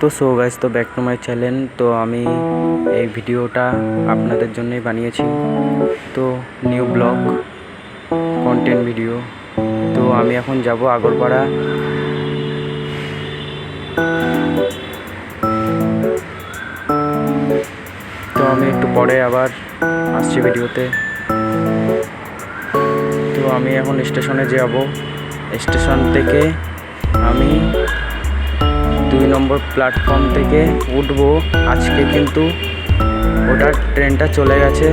তো so guys, তো back to my channel. তো আমি এই ভিডিওটা আপনাদের জন্যই বানিয়েছি। তো নিউ ব্লগ কন্টেন্ট ভিডিও। তো আমি এখন যাব আগরপাড়া। তো আমি একটু পরে আবার আসছি ভিডিওতে। তো আমি এখন স্টেশনে যাব। স্টেশন থেকে আমি 2 নম্বর প্ল্যাটফর্ম থেকে উঠবো। আজকে কিন্তু ওটার ট্রেনটা চলে গেছে।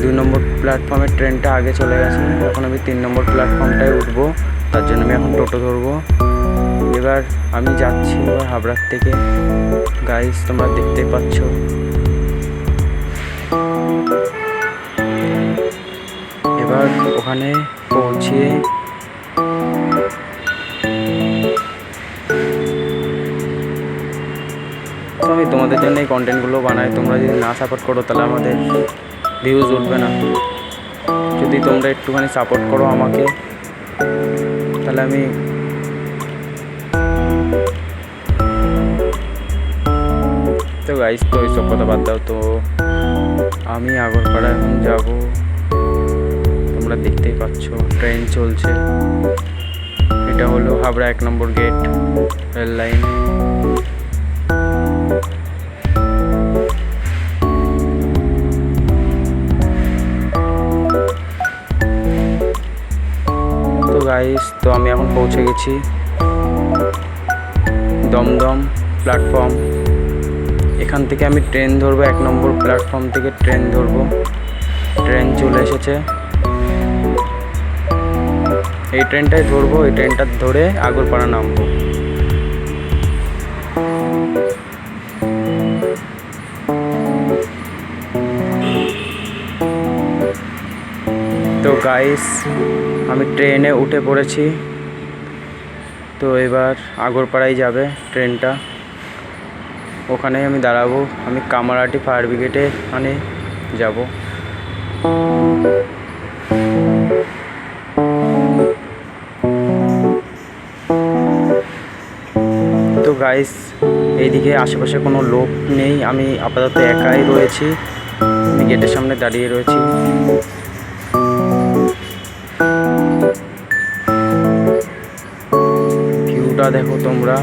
2 নম্বর প্ল্যাটফর্মের ট্রেনটা আগে চলে গেছে। এখন আমি 3 নম্বর প্ল্যাটফর্মটায় উঠবো। তার জন্য আমি এখন টোটো ধরবো। এবার আমি যাচ্ছি এবার হাবড়ার থেকে। গাইস, তোমরা দেখতেই পাচ্ছ। এবার ওখানে পৌঁছিয়ে তো আমি তোমাদের জন্য এই কন্টেন্টগুলো বানাই। তোমরা যদি না সাপোর্ট করো তাহলে আমাদের ভিউজ উঠবে না। যদি তোমরা একটুখানি সাপোর্ট করো আমাকে, তাহলে আমি তো গাইস, তো এইসব কথা বাদ দাও। তো আমি আগরপাড়া এখন যাব। তোমরা দেখতেই পাচ্ছ ট্রেন চলছে। এটা হলো হাবড়া 1 নম্বর গেট রেল লাইন। তো গাইস, তো আমি এখন পৌঁছে গেছি দমদম প্ল্যাটফর্ম। এখান থেকে আমি ট্রেন ধরবো। 1 নম্বর প্ল্যাটফর্ম থেকে ট্রেন ধরবো। ট্রেন চলে এসেছে। এই ট্রেনটাই ধরবো। এই ট্রেনটা ধরে আগরপাড়া নামবো। তো গাইস, আমি ট্রেনে উঠে পড়েছি। তো এবার আগরপাড়ায় যাবে ট্রেনটা। ওখানে আমি দাঁড়াবো। আমি কামারহাটি ফায়ার ব্রিগেডে মানে যাব। তো গাইস, এইদিকে আশেপাশে কোনো লোক নেই। আমি আপাতত একাই রয়েছি। আমি গেটের সামনে দাঁড়িয়ে রয়েছি। ভিউটা দেখো তোমরা।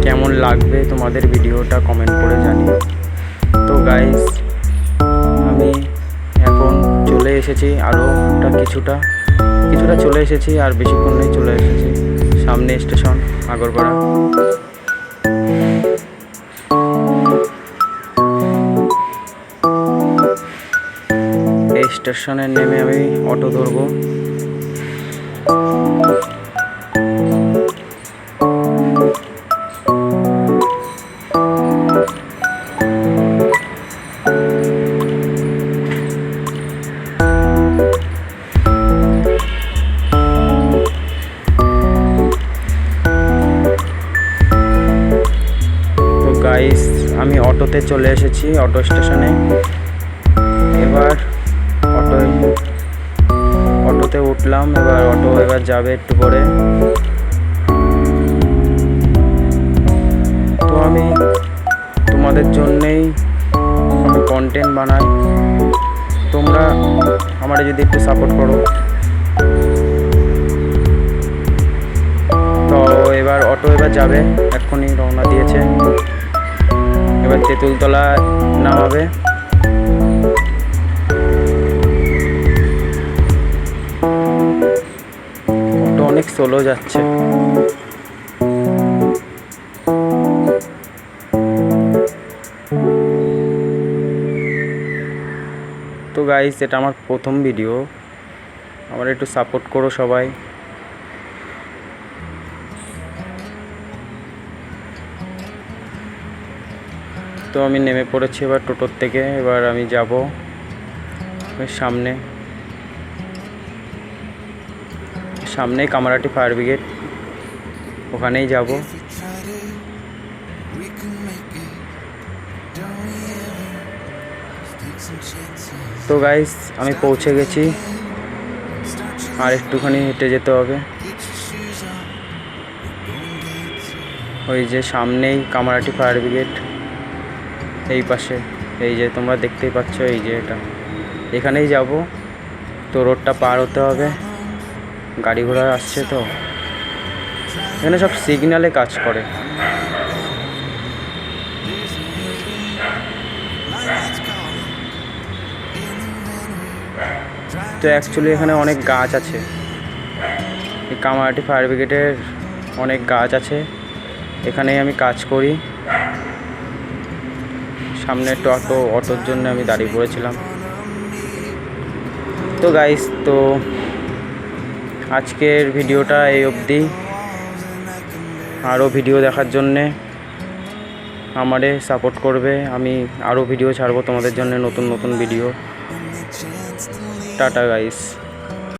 কেমন লাগবে তোমাদের ভিডিওটা কমেন্ট করে জানিও। তো গাইস, আমি এখন চলে এসেছি। আরও কিছুটা চলে এসেছি। আর বেশিক্ষণ নেই, চলে এসেছি। সামনে স্টেশন আগরপাড়া। এই স্টেশনে নেমে আমি অটো ধরবো। গাইস, আমি অটোতে চলে এসেছি, অটো স্টেশনে। এবার অটোতে উঠলাম। এবার অটো যাবে একটু পরে। তো আমি তোমাদের জন্যেই আমি কন্টেন্ট বানাই। তোমরা আমারে যদি একটু সাপোর্ট করো। তো এবার অটো যাবে, এক্ষুনি রওনা দিয়েছে। এবার তেঁতুলতলা নামাবে। অটো অনেক স্লো যাচ্ছে। তো গাইস, এটা আমার প্রথম ভিডিও। আমার একটু সাপোর্ট করো সবাই। তো আমি নেমে পড়েছি এবার টোটোর থেকে। এবার আমি যাব সামনেই কামারহাটি ফায়ার ব্রিগেড, ওখানেই যাব। some chances. তো গাইস আমি পৌঁছে গেছি, আর একটুখানি হেঁটে যেতে হবে। ওই যে সামনেই কামারহাটি ফায়ার ব্রিগেড, এই পাশে এই যে তোমরা দেখতেই পাচ্ছ, এই যে এটা এখানেই যাব। তো রোডটা পার হতে হবে, গাড়ি ঘোড়া আসছে। তো এখানে সব সিগন্যালে কাজ করে। তো অ্যাকচুয়ালি এখানে অনেক গাছ আছে, এই কামারহাটি ফায়ার ব্রিগেডের অনেক গাছ আছে, এখানেই আমি কাজ করি। সামনে একটা অটোর জন্য আমি দাঁড়িয়ে পড়েছিলাম। তো গাইস, তো আজকের ভিডিওটা এই অবধি। আরও ভিডিও দেখার জন্যে আমারে সাপোর্ট করবে, আমি আরও ভিডিও ছাড়বো তোমাদের জন্য, নতুন নতুন ভিডিও। Tata guys.